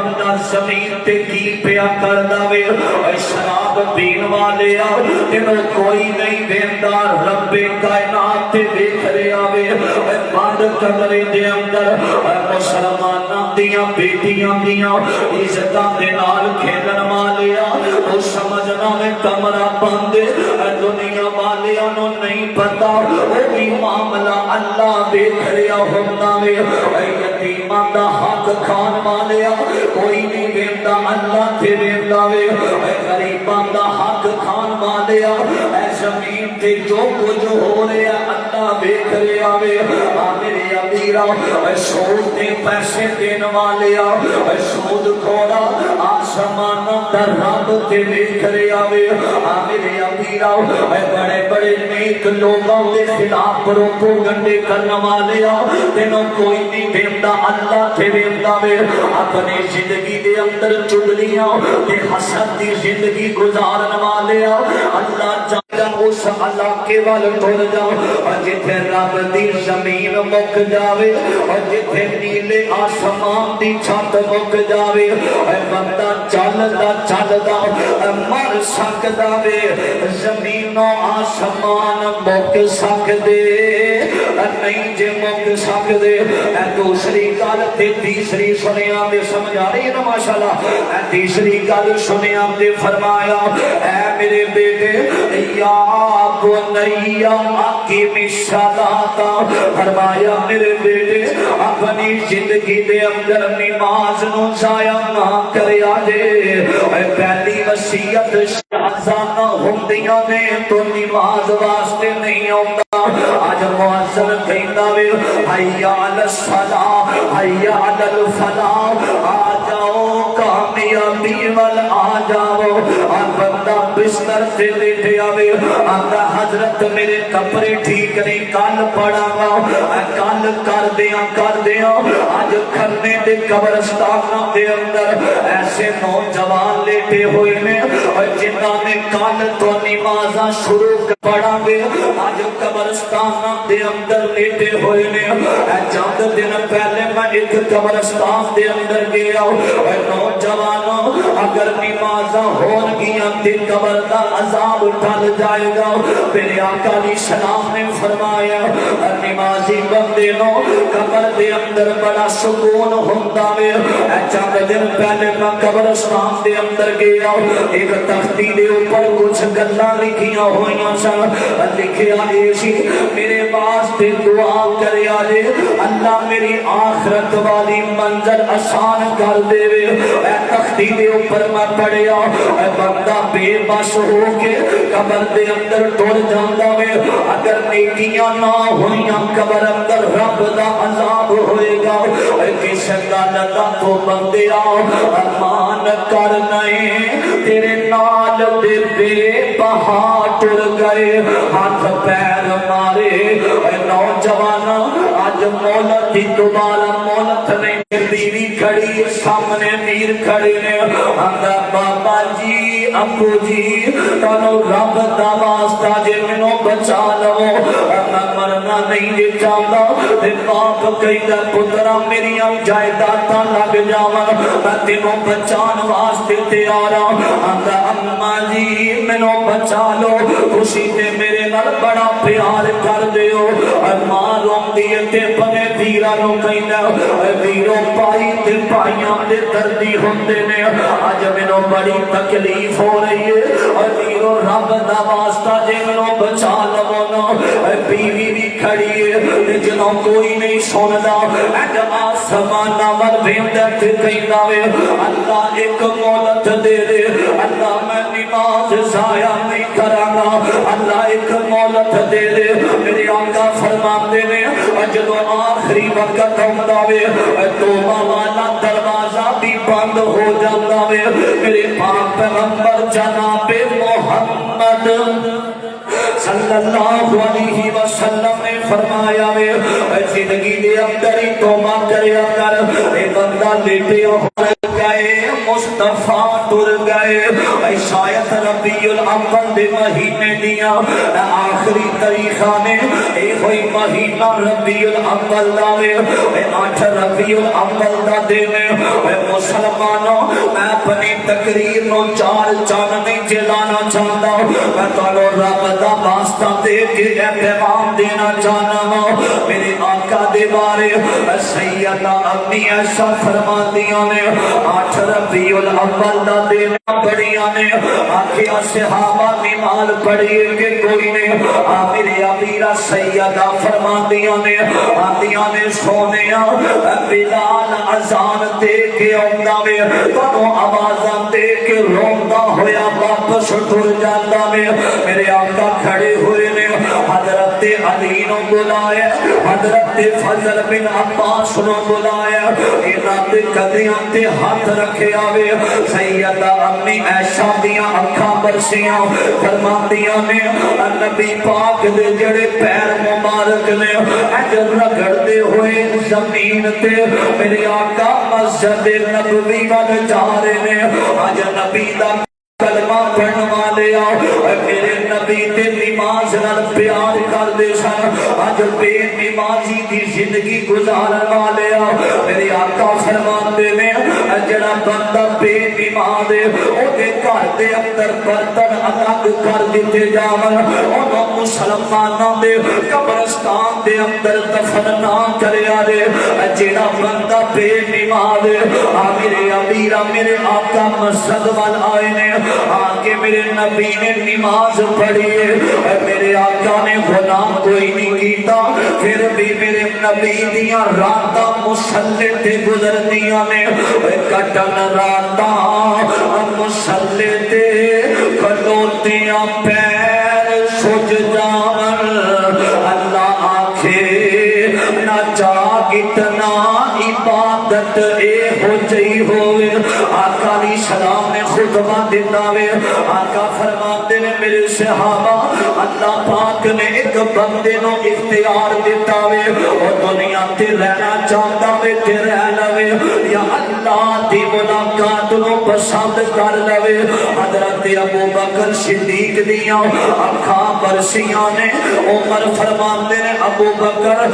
بندہ زمین تے کی پیا کر دے شراب پین والے تینوں کوئی نہیں ویندا رب کائنات تے دیکھ رہا وے بند کمرے دے اندر مسلماناں دیاں بیٹیاں دیاں عزتاں دے نال کھیلن والیا او سمجھنا میں کمرہ بند دنیا والیاں نو نہیں پتا او بھی معاملہ اللہ دیکھ رہا ہوندا وے یتیماں دا حق کھان والیا کوئی نہیں ویندا اللہ تے ویندا وے غریباں دا حق کھان والیا اے زمین تے جو کچھ ہو رہا اللہ دیکھ رہا وے میرے امیرا سود دے پیسے دین والیا سود کھوڑا آسمان دا رب تے دیکھ رہا وے میرے امیرا بڑے بڑے نیک لوگوں کے خلاف پروپیگنڈے کرنے والیا تینوں کوئی نہیں ویندا اللہ تے ویندا وے اپنی زندگی دے اندر چگلیاں تے حسد دی زندگی گزارن والیا اللہ چاہتا اس علاقے وال ٹر جاؤ جتھے رب دی زمین مک جاوے جتھے نیلے آسمان دی چھت مک جاوے بندہ چلدا مر سکدا وے زمین و آسمان مک سکدے نہیں جے مک سکدے دوسری گل تے تیسری سنیا تے سمجھ آ رہی ہے نا ماشاءاللہ تیسری گل سنیا تے فرمایا اے میرے بیٹے یا بنیا اقیم الصلاۃ فرمایا میرے بیٹے اپنی زندگی دے اندر نماز نو ضائع نہ کریا جے پہلی وصیت اذان ہوندیاں نے تو نماز واسطے نہیں آوندا اج مؤذن کہندا وے حیا علی الصلاۃ حیا علی الفلاح آ جاؤ کامیابی وال آ جاؤ اور بندہ بستر سے لیٹے آوے آتا حضرت میرے کپڑے ٹھیک نہیں کل پڑا گا کل کر دیا آج کھرنے دے قبرستان دے اندر ایسے نوجوان لیٹے ہوئے میں جنہاں نے کل تو نمازاں شروع پڑھا گے آج قبرستان دے اندر لیٹے ہوئے میں چند دن پہلے میں ایک قبرستان دے اندر گیا نوجوانوں اگر نمازاں ہون گیاں تے قبر دا عذاب ٹل جائے گا میرے آقا علیہ السلام نے فرمایا نمازی بندے نو قبر دے اندر بڑا سکون ہوندا وے چند دن پہلے میں قبرستان دے اندر گیا ایک تختی دے اوپر کچھ گلاں لکھیاں ہوئیاں سن لکھیا اے سی میرے واسطے دعا کریا جے اللہ میری آخرت والی منزل آسان کر دے وے اے تختی دے اوپر میں پڑھیا بندہ بے بس ہو کے قبر دے اندر ٹر جاندا وے اگر نیکیاں نہ ہوئیاں قبر اندر رب دا عذاب ہوئے گا کس گل دا تو بندیا ارمان کر نہیں تیرے نال دے بے بہا ٹر گئے ہاتھ پیر مارے نوجوان آج مولت دی دوبارہ مولت نہیں بیوی کھڑی سامنے میر کھڑے نے آندا بابا جی ابو جی تانوں رب دا واسطہ جے مینوں بچا لو میں مرنا نہیں جے چاہندا تے باپ کہندا پترا میریاں جائیداداں لگ جاون میں تینوں بچان واسطے تیار ہاں آندا اماں جی مینوں بچا لو تسی تے میرے نال بڑا پیار کر دیو ماں روندی تے پنے ویراں نوں کہندا ویرو پائی تے پائیاں دے دردی ہوندے نے اج مینوں بڑی تکلیف ہو رہی ہے اور ویرو رب دا واسطہ جے مینوں بچا لو نا بیوی بھی کھڑی ہے جنوں کوئی نہیں سندا اج آسمان ول ویندا تے کہندا وے اللہ ایک مولت دے دے اللہ میں نماز ضائع نہیں کراں گا اللہ ایک مولت دے دے میرے آقا فرماندے نے جدوں آخری وقت ہوندا وے توبہ والا دروازہ بھی بند ہو جاتا وے میرے پاک پیغمبر جناب محمد صلی اللہ علیہ وسلم نے فرمایا وے زندگی دے اندر ہی توبہ کریا کر اے بندہ لیٹے ہو گئے مصطفیٰ ٹر گئے شاید ربیع الاول دے مہینے دیاں آخری تاریخاں نے اے ہوئی مہینہ ربیع الاول دا وے 8 ربیع الاول دا دن اے مسلمانوں میں اپنی تقریر نو چار چاند نہیں جلانا چاہتا میں تانوں رب دا واسطہ دے کے احترام دینا چاہنا ہوں میرے آقا دے بارے سیدہ امی ایسا فرماندیاں نے 8 ربیع الاول دا دن بڑیاں نے آکھیا صحابہ نماز پڑھیے کہ کوئی نے میرے ابیرہ سیدہ فرماندیاں نے آدیاں نے سونیاں بلال اذان دے کے آمدہ میں تنوں آوازاں دے کے روندہ ہویا واپس ٹر جاندہ میں میرے آقا کھڑے ہوئے نے حضرت علی نو بلایا حضرت فضل بن عباس نو بلایا انہاں دے کدیاں تے ہاتھ رکھے آوے سیدہ امی عائشہ دیاں اکھاں برسیاں فرماندیاں نے نبی پاک دے جڑے پیر مبارک نے اج رگڑ دے ہوئے زمین تے میرے آقا مسجد نبوی ول جا رہے نے اج نبی دا کلمہ پڑھن والے آؤ میرے نبی تے نماز نال پیار کر دے سن اج بے نمازی دی زندگی گزارن والے آؤ میرے آقا فرماندے نے جڑا بندہ بے نماز ہے او دے گھر دے اندر برتن الگ کر دتے جاون اونوں مسلماناں دے قبرستان دے اندر دفن نہ کریا دے جڑا بندہ بے نماز ہے میرے ابیرا میرے آقا مسجد وال آئے نے آگے میرے نبی نے نماز پڑھی ہے میرے آقا نے گناہ کوئی نہیں کیتا پھر بھی میرے نبی دیاں راتاں مصلی تے گزر دیاں نے کٹن راتاں مصلی تے کھلوتیاں پیر سج جاون اللہ آکھے نہ جاگ اتنا عبادت اے ہو جئی ہوئے آقا علیہ السلام نے خطبہ دیتا وے آقا فرماتے نے میرے صحابہ اللہ پاک نے ایک بندے نو اختیار دیتا وے اور دنیا تے رہنا چاہتا وے تے رہ لوے یا اللہ دی ملاقات نو پسند کر لوے حضرت ابو بکر صدیق دیاں اکھاں برسیاں نے عمر فرماتے نے ابو بکر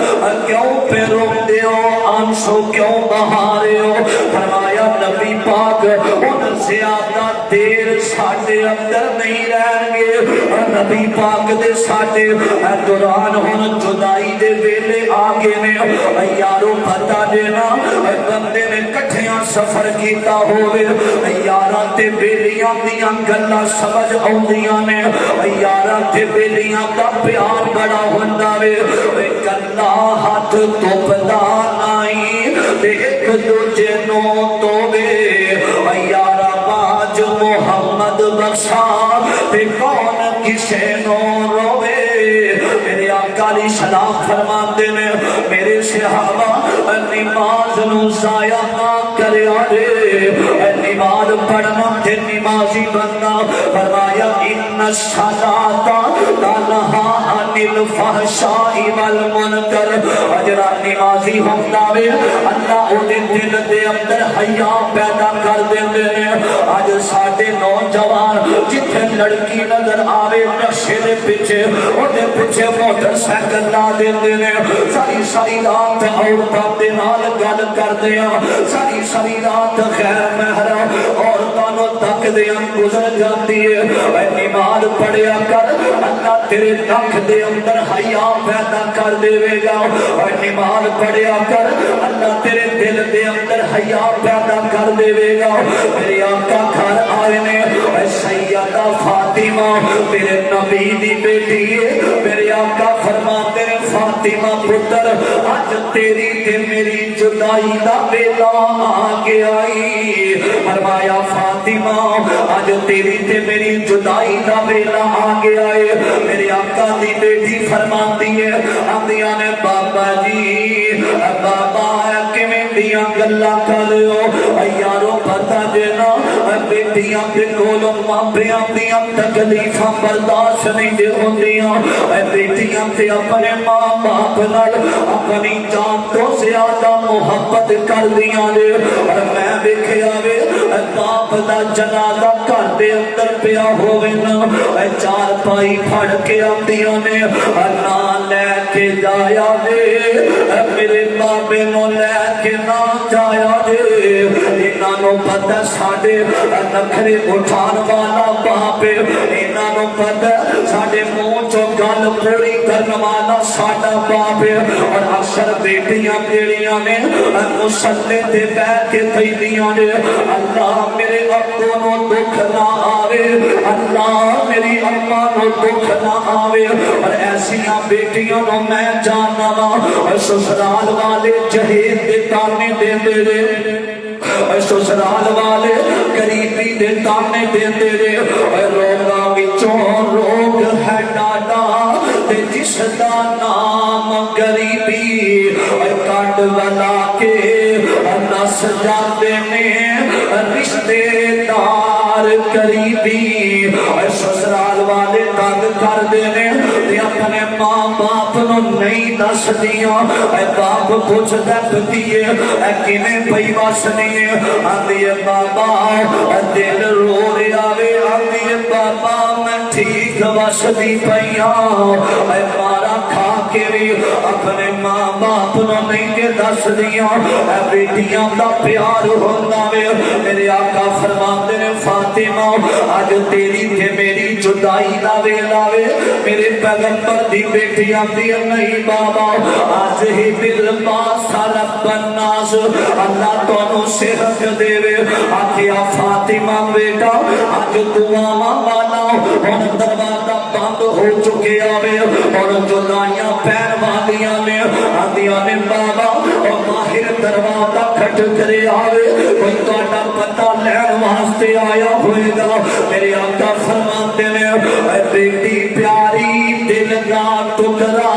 کیوں پہ روندے ہو آنسو کیوں بہا رہے ہو فرمایا نبی پاک ان زیادہ دیر ساڑھے اندر نہیں رہن گے نبی پاک دے ساڑھے دوران ہون جدائی دے ویلے آگے نے یارو پتا دینا بندے نے کٹھیاں سفر کیتا ہوئے یاران تے بیلیاں دیاں گلہ سمجھ آؤندیاں نے یاران تے بیلیاں دا پیار بڑا ہونداوے گلہ ہاتھ تو پتا نائی ایک دو جنوں تو بے یارا باج محمد بخشا تے کون کسے نو روے میرے آقا علیہ السلام فرماتے نے میرے صحابہ نماز نو ضائع نہ کریا رے نماز پڑھنا تے نمازی بننا فرمایا ان الصلاۃ تنہا عن الفحشاء والمنکر اجرا نمازی ہوندا وے اللہ او دے دل دے اندر حیا پیدا کر دیندے نے اج ساڈے نوجوان جتھے لڑکی نظر آوے نقشے دے پیچھے او دے پیچھے موٹر سائیکل لا دیندے نے ساری ساری رات عورتاں دے نال گل کردے ہیں ساری رات خیر محرم عورتاں نو تک دے گزر جاندی ہے نماز پڑھیا کر اللہ تیرے نک دے اندر حیا پیدا کر دے گا نماز پڑھیا کر اللہ تیرے دل دے اندر حیا پیدا کر دے گا میرے آقا گھر آئے نے سیدہ فاطمہ میرے نبی دی بیٹی ہے میرے آقا فرماتے ہیں فاطمہ پتر آج تیری تے میری جدائی دا ویلا آ گئی فرمایا فاطمہ آج تیری تے میری جدائی دا ویلا آ گیا ہے میرے آقا دی بیٹی فرماتی ہے آندیاں نے بابا جی بابا کیویں دیاں گلاں کرو یارو پتہ دینا بیٹیاں دے کولوں ماپیاں دیاں تکلیفاں برداشت نہیں دے ہوندیاں بیٹیاں تے اپنے ماں باپ نال اپنی جان تو زیادہ محبت کر دیاں نے اور میں ویکھیا وے باپ باپ دا جنازہ گھر دے اندر پیا ہووے نا چار پائی پھڑ کے آندیاں نے نا لے کے جایا جے میرے بابے نو لے کے نہ جایا جے انہاں نو پتہ ساڈے نخرے اٹھان والا باپ انہاں نو پتہ ساڈے منہ چوں گل پوری کرن والا ساڈا باپ اور اکثر بیٹیاں جڑیاں نے مسلے تے بیٹھ کے کہندیاں نے اللہ میرے ابو نو دکھ نہ آوے اللہ میری اما نو دکھ نہ آوے اور ایسیاں بیٹیاں نو میں جاننا وا سسرال والے جہیز دے تانے دیندے نے سسرال والے غریبی دے تانے دیندے نے لوگاں وچوں لوگ ہے ڈاڈا تے جس دا نام غریبی کٹ بنا کے نس جاتے نے رشتے دار قریبی سسرال والے تنگ کر دینے اپنے ماں باپ نو نہیں دس دیا باپ پوچھ دیے کیویں پئی وسنی آندی بابا دل رو رہا وے آندی بابا میں ٹھیک وسدی پئی مارا کھا کے بھی اپنے ماں باپ نو نہیں کے دس دیا بیٹیاں دا پیار ہونا وے میرے آقا فرماتے نے فاطمہ آج تیری تے میری جدائی دا ویلا وے میرے پیغمبر دی بیٹیاں دی نہیں بابا آج ہی دل باسا رب الناس اللہ تانوں صحت دے وے آکھیا فاطمہ بیٹا آج دعاواں والا ہن دروازہ بند ہو چکے آوے اور جدائیاں پین والیاں نے آندیاں نے بابا اور باہر دروازہ کھٹ کرے آوے کوئی تہاڈا پتہ لین واسطے آیا ہوئے گا میرے آقا فرماتے ہیں اے بیٹی پیاری دل دا ٹکڑا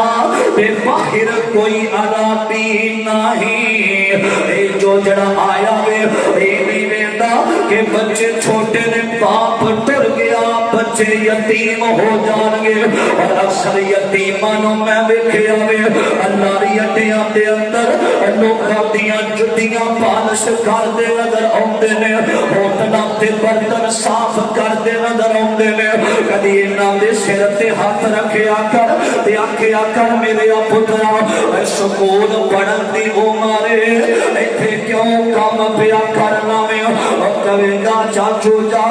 تے باہر کوئی عربی نہیں اے جو جڑا آیا وے اے نہیں ویندا کہ بچے چھوٹے نے باپ ٹر گیا بچے یتیم ہو جان گے اور اکثر یتیماں نو میں ویکھیا وے اللہ دی اڈیاں دے اندر لوکاں دیاں جُتیاں پالش کردے نظر آندے نے ہوٹلاں تے برتن صاف کردے نظر آندے نے کدی انہاں دے سر تے ہاتھ رکھیا کر تے آکھیا کر میرے پترا سکول پڑھن دی عمر ایتھے کیوں کام پیا کرنا وے کہے گا چاچو جا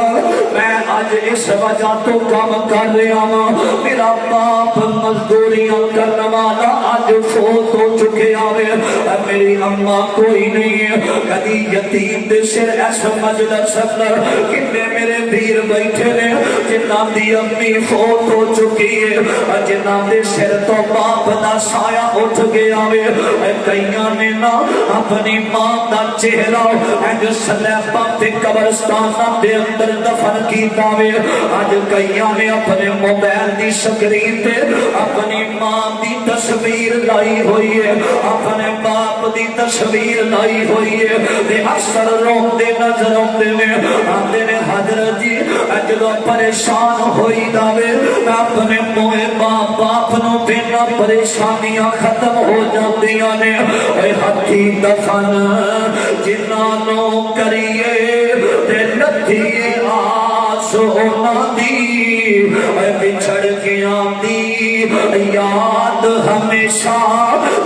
میں اج اس وجہ تو کام کر رہا ہوں میرا باپ مزدوریاں کرنے والا اج فوت ہو چکے آوے میری اماں کوئی نہیں ہے کدی یتیم دے سر اس مجلس اندر کتنے میرے ویر بیٹھے نے جنہاں دی امی فوت ہو چکی ہے جنہاں دے سر تو باپ دا سایہ اٹھ گیا وے کئیاں نے نا اپنی ماں دا چہرہ اج سلیباں تے قبرستان دے اندر دفن کیتا وے اج کئیاں نے اپنے موبائل دی سکرین تے اپنی ماں دی تصویر لائی ہوئی ہے اپنے باپ دی تصویر لائی ہوئی ہے تے اکثر روندے نظر آندے نے آندے نے حضرت جی جدوں پریشان ہوئی داوے اپنے موئے ماں باپ نو بنا پریشانیاں ختم ہو جاندیاں نے اے ہتھی دفن جنہاں نو کریے تے لتھیے آس ہونا دی اے بچھڑ کے آندی یاد ہمیشہ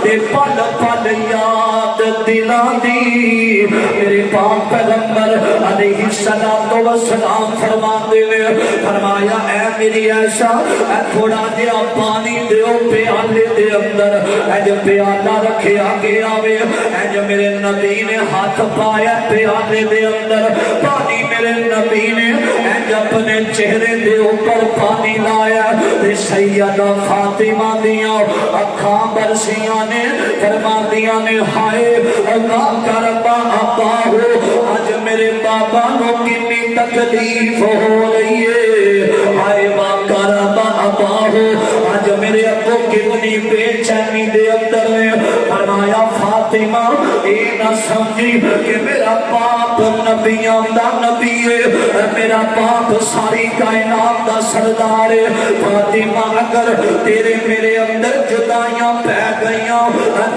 تے پل پل یاد دلاں دی میرے پاک پیغمبر علیہ الصلوۃ والسلام فرماتے ہیں فرمایا اے میری عائشہ اے تھوڑا جہا پانی دیو پیالے دے اندر اے جو پیالہ رکھیا گیا وے اے جو میرے نبی نے ہاتھ پایا پیالے دے اندر پانی میرے نبی نے اے جو اپنے چہرے دے اوپر پانی لایا تے سیدہ فاطمہ دیاں اکھاں برسیاں نے فرما دیاں نے ہائے اللہ کربا ابا ہو آج میرے بابا نو کتنی تکلیف ہو رہی ہے ہائے ماں کربا ابا ہو آج میرے ابو کتنی بے چینی دے اندر ہے فرمایا فاطمہ اے نہ سمجھی کہ میرا باپ نبیاں دا نبی ہے میرا باپ ساری کائنات دا سردار ہے فاطمہ اگر تیرے میرے اندر جدائیاں پہ گئیاں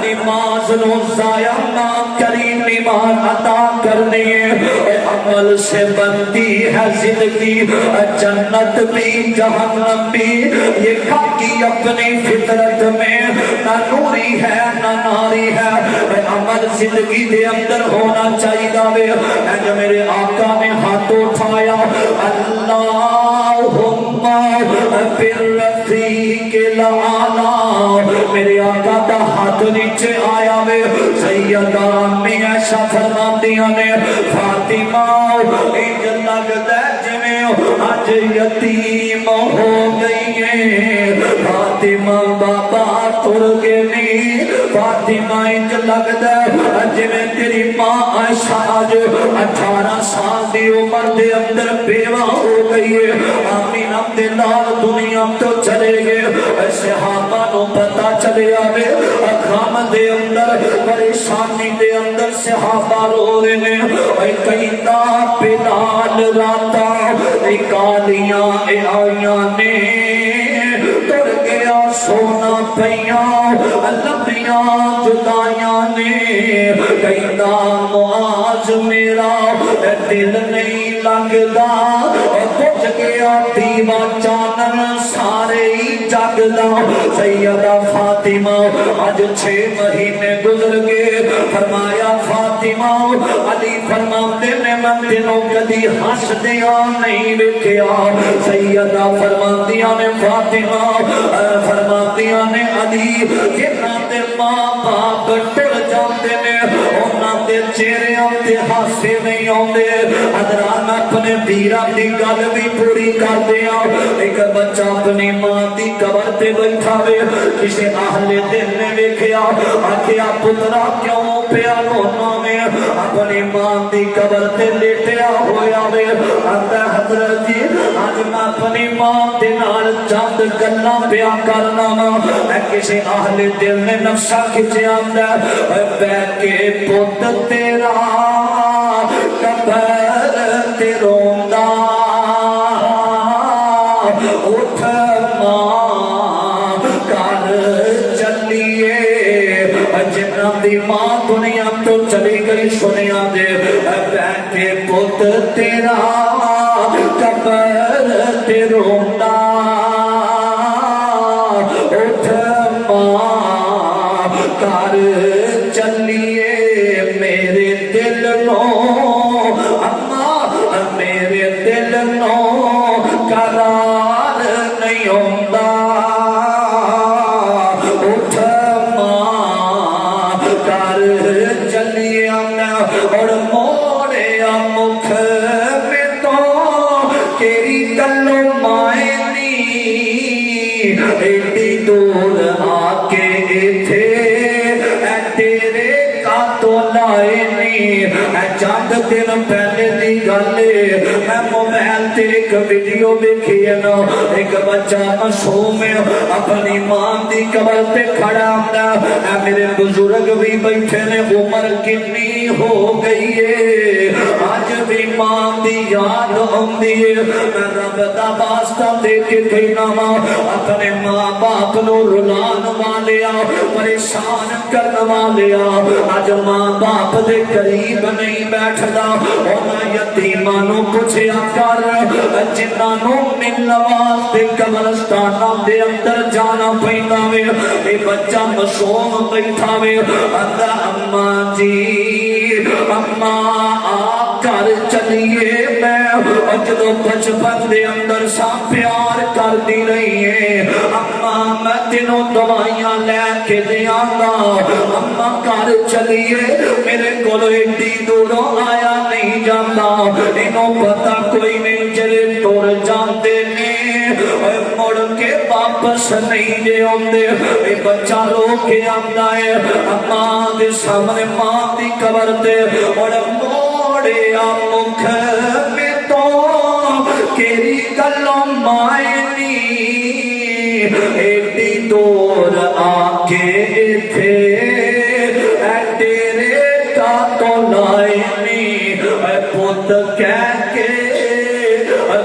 نماز نو ضائع نہ کری نماز عطا کرنی ہے عمل سے بنتی ہے زندگی جنت بھی جہنم بھی یہ کھاکی اپنی فطرت میں نہ نوری ہے نہ ناری ہے عمل زندگی دے اندر ہونا چاہیے جو میرے آقا نے ہاتھ اٹھایا اللہم بالرفیق الاعلی میرے آقا کا ہاتھ نیچے آیا وے سیدہ امی عائشہ فرماندیاں نے فاطمہ انج لگدا جویں اج یتیم ہو گئی ہے فاطمہ بابا تر گئے نہیں فاطمہ انج لگدا جویں تیری ماں عائشہ آج 18 سال دی عمر دے اندر بیوہ ہو گئی ہے آمینہ دے نال دنیا تو چلے گئے صحابہ نو پتہ چلے آوے غم دے اندر پریشانی دے اندر صحابہ رو رہے ہیں کئیتا بلال راتا کالیاں آئیاں نے تر گیا سونا پیاں لمبیاں جدائیاں نے کئیتا معاذ میرا دل نہیں لگدا بجھ گیا دیوا چانن سارے ہی جگدا سیدہ فاطمہ آج 6 مہینے گزر گئے فرمایا فاطمہ علی فرماتے نے میں تینوں کدی ہنس دیا نہیں ویکھیا سیدہ فرماتیاں نے فاطمہ فرماتیاں نے علی جنہاں دے ماں باپ ٹر جاندے نے انہاں دے چہریاں تے ہاسے نہیں آندے حضرات میں اپنے پیراں دی گل بھی پوری کر دیاں ایک بچہ اپنی ماں دی قبر تے بیٹھا وے کسے اہل دل نے ویکھیا آکھیا پترا کیوں پیا رونا میں اپنی ماں دی قبر تے لیٹیا ہویا وے آندا حضرت جی آج میں اپنی ماں دے نال چند گلاں پیا کرنا میں کسے اہل دل نے نقشہ کھچیا آندا بیٹھ کے پت تیرا قبر تے روندا اٹھ ماں کر چلیے جنہاں دی ماں دنیا تو چلی گئی سنیا دے بیٹھ کے پت تیرا قبر تے روندا اٹھ ماں کر چلیے میرے دل نو اما میرے دل نو قرار نہیں ہوندا اٹھ ماں کر چلیے اور موڑیا مکھ میں تو کیری گلو مائے نی ایڈی دور آ کے ایتھے تیرے کا تو لائے نہیں چند دن پہلے دی گلے میں موبائل تے ایک ویڈیو دیکھی ہے نا ایک بچہ معصوم ہے اپنی ماں دی قبر تے کھڑا ہوندا میرے بزرگ بھی بیٹھے نے عمر کتنی ہو گئی ہے آج بھی ماں دی یاد ہوندی ہے میں رب دا واسطہ دے کے کہنا وا اپنے ماں باپ نو رلان والیا پریشان کرن والیا آج ماں باپ دے قریب نہیں بیٹھدا انہاں یتیماں نو پوچھیا کر جنہاں نو ملن واسطے قبرستاناں دے اندر جانا پیندا وے اے بچہ معصوم بیٹھا وے آندا اماں جی اماں آ کر چلیے میں جدوں بچپن دے اندر سا پیار کر دی رہی ہے اماں میں تینوں دوائیاں لے کے دیاں گا اماں کر چلیے میرے کول ایڈی دوروں آیا نہیں جاتا انہوں پتہ کوئی نہیں جلے ٹر جاندے نے مڑ کے واپس نہیں جے آندے اے بچہ رو کے آندا ہے اماں دے سامنے ماں دی قبر تے اور موڑیا مکھ میں تو کیری گلوں مائے نی ایڈی دور آ کے تھے تیرے کا تو لائے نی پت کہہ کے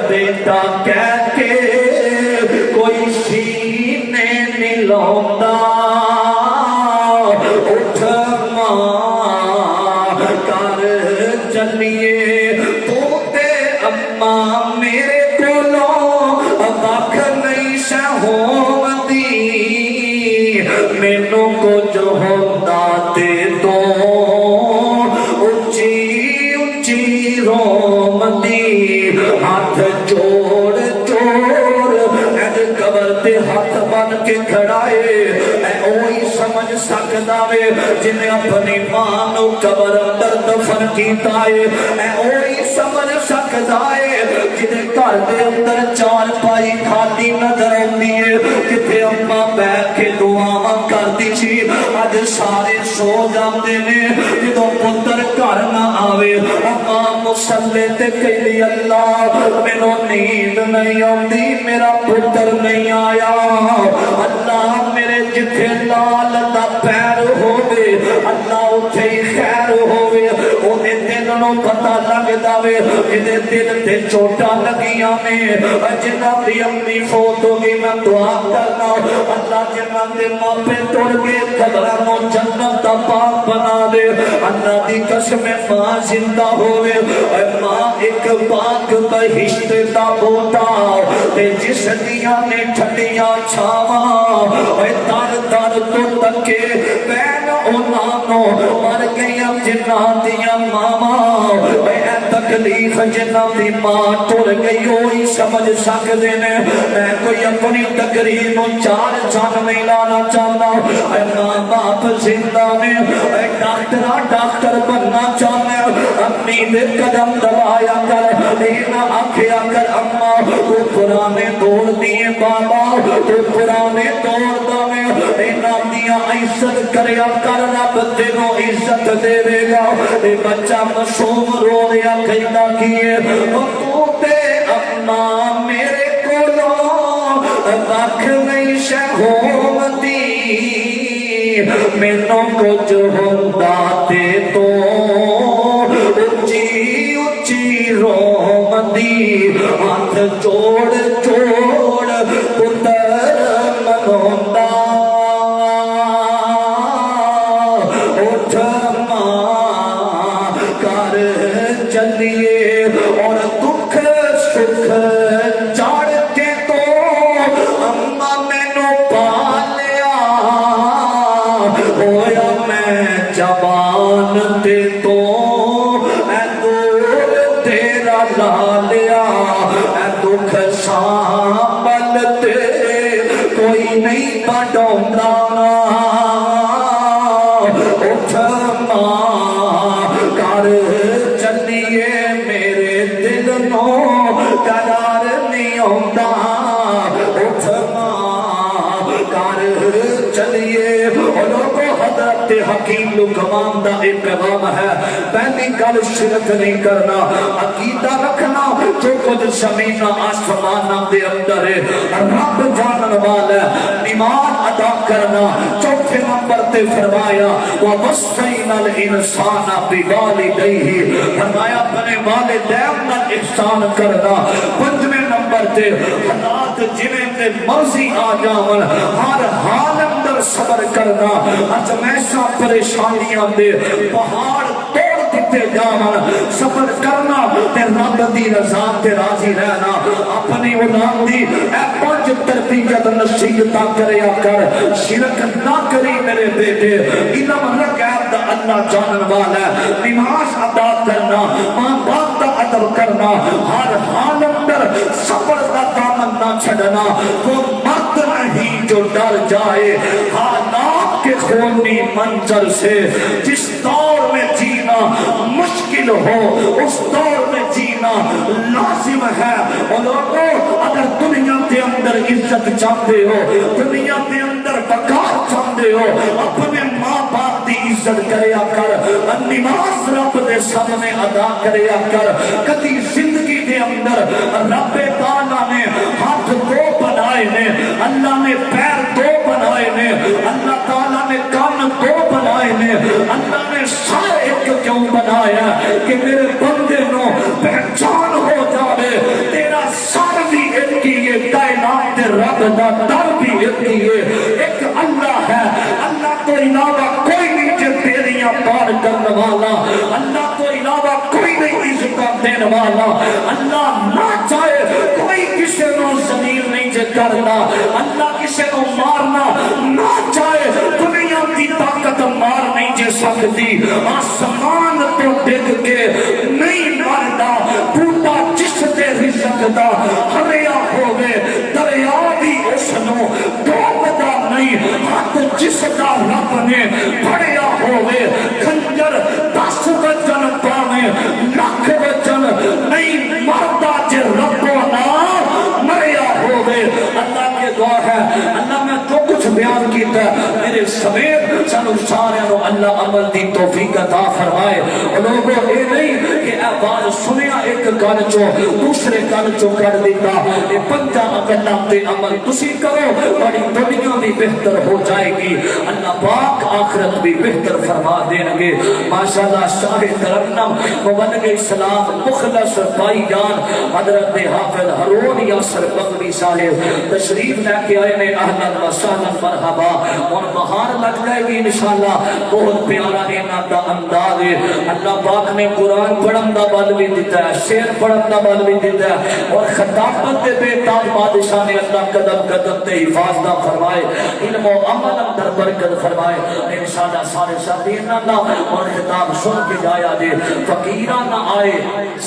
بیٹا کہہ کے کوئی سینے نہیں لاؤندا اٹھ ماں کر چلیے تو دی ہاتھ جوڑ جوڑ اج قبر تے ہاتھ بن کے کھڑائے اے اوہی سمجھ سکدا وے جنہیں اپنی ماں نو قبر اندر دفن کیتا ہے اے اوہی سمجھ سکدا ہے جنہیں گھر دے اندر چار پائی کھالی نظر آندی ہے کتے اماں بیٹھ کے دعاواں کردی سی اج سارے سو جاندے نے جدوں پتر گھر نہ آوے اماں مصلے تے کہندی اللہ مینوں نیند نہیں آندی میرا پتر نہیں آیا اللہ میرے جتھے لال دا پیر ہووے اللہ اوتھے ہی خیر ہووے اونے دل نوں پتہ لگدا وے جدے دل تے چوٹاں لگیاں نے جنہاں دی امی فوت ہو گئی میں دعا کرنا اللہ جنہاں دے ماپے ٹر گئے قبراں نوں جنت دا باغ بنا دے اللہ دی قسم ماں زندہ ہووے اے ماں ایک باغ بہشت دا بوٹا تے جس دیاں نے ٹھنڈیاں چھاواں اے تر تر تو تکے بین انہاں نوں مر گئیاں جنہاں دیاں ماواں اے تکلیف جنہاں دی ماں ٹر گئی ہوئی سمجھ سکدے نے میں کوئی اپنی تقریر نوں چار چن نہیں لانا چاہتا اے ماں باپ زندہ نے اے ڈاکٹر بننا چاہنا اپنی دے قدم دبایا کر اینا آکھیا کر اماں تو پرانے دور دیے بابا تو پرانے دور دے اینا دیا عزت کریا کر رب تینوں عزت دے گا اے بچہ معصوم رو رہا کہنا کیے تو تے اماں میرے کولوں وکھ نہیں شہومتی مینوں کچھ ہوندا تے تو اچھی اچھی رومدی ہاتھ جوڑ جوڑ پتر منوندا اٹھ ماں کر چلیے اور دکھ سکھ چڑھ کے تو اماں مینوں پا لیا ہویا میں جوان تے تو اے دور تیرا لا لیا اے دکھ سانبھل تے کوئی نہیں بڑھوندا اٹھ ماں کر چلیے میرے دل نوں قرار نہیں آندا اٹھ ماں کر چلیے لوگوں حضرت حکیم لقمان دا ایک پیغام ہے پہلی گل شرک نہیں کرنا عقیدہ رکھنا جو کچھ زمین آسمان دے اندر ہے رب جانن والا ایمان ادا کرنا چوتھے نمبر تے فرمایا وَوَصَّيْنَا الْإِنسَانَ بِوَالِدَيْهِ فرمایا اپنے والدین نال احسان کرنا پنجویں نمبر تے حالات جویں تے مرضی آ جاون ہر حال اندر صبر کرنا ازمائشاں پریشانیاں دے پہاڑ توڑ دیتے جاون صبر کرنا تے رب دی رضا تے راضی رہنا اپنی اولاد دی اے پانچ تربیت نصیحتاں کریا کر شرک نہ کری میرے بیٹے علم رکعت دا اللہ جانن والا نماز ادا کرنا ماں باپ دا ادب کرنا ہر حال اندر صبر دا دامن نہ چھڑنا وہ مرد نہیں جو ڈر جائے حالات کے خونی منظر سے جس دور میں جینا مشکل ہو اس دور میں جینا لازم ہے اور لوگوں اگر دنیا کے اندر عزت چاہتے ہو دنیا کے اندر بقا چاہتے ہو اپنے ماں باپ دی عزت کریا کر نماز رب دے سامنے ادا کریا کر کدی زندگی دے اندر رب تعالیٰ نے ہاتھ دو بنائے نے اللہ نے پیر دو بنائے نے اللہ تعالیٰ نے کان دو بنائے نے اللہ نے سارے ایک کیوں بنایا کہ میرے بندے نو پہچان ہو جاوے تیرا سر بھی ایک ہی ہے کائنات رب دا در بھی ایک ہی ہے ایک اللہ ہے اللہ تو علاوہ کوئی نہیں جو تیریاں پار کرنے والا اللہ تو علاوہ کوئی نہیں عزت دینے والا اللہ نہ چاہے کوئی کسی نو ذلیل نہیں جے کرنا اللہ کسی کو مارنا نہ چاہے دنیا کی طاقت مار نہیں جے سکتی آسمان تو ڈگ کے نہیں مارنا ٹوٹا عمل دی توفیق عطا فرمائے. لوگوں یہ نہیں کہ آواز سنیا ایک کان چو دوسرے کان چو کر دیتا. یہ 5 گلاں تے عمل تسی کرو بڑی دنیا بھی بہتر ہو جائے گی. اللہ پاک آخرت بھی بہتر فرما دیں گے. ماشاءاللہ شاہ ترنم مبلغ اسلام مخلص بھائی جان حضرت حافظ ہارون یاسر بغوی صاحب تشریف لے کے آئے نے. اہلا و سہلا مرحبا. اور بہار لگ جائے گی انشاءاللہ. بہت پیارا انہاں دا انداز ہے. اللہ پاک نے قرآن پڑھن دا بل بھی دیتا ہے, شعر پڑھن دا بل بھی دیتا ہے, اور خطابت دے بے تاج بادشاہ نے اللہ قدم قدم تے حفاظت فرمائے, علم و عمل اندر برکت فرمائے. انشاءاللہ سارے ساتھی انہاں اور خطاب سن کے جایا جے. فقیراں نہ آئے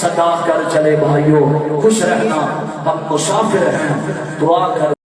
صدا کر چلے بھائیو, خوش رہنا, ہم مسافر ہیں, دعا کر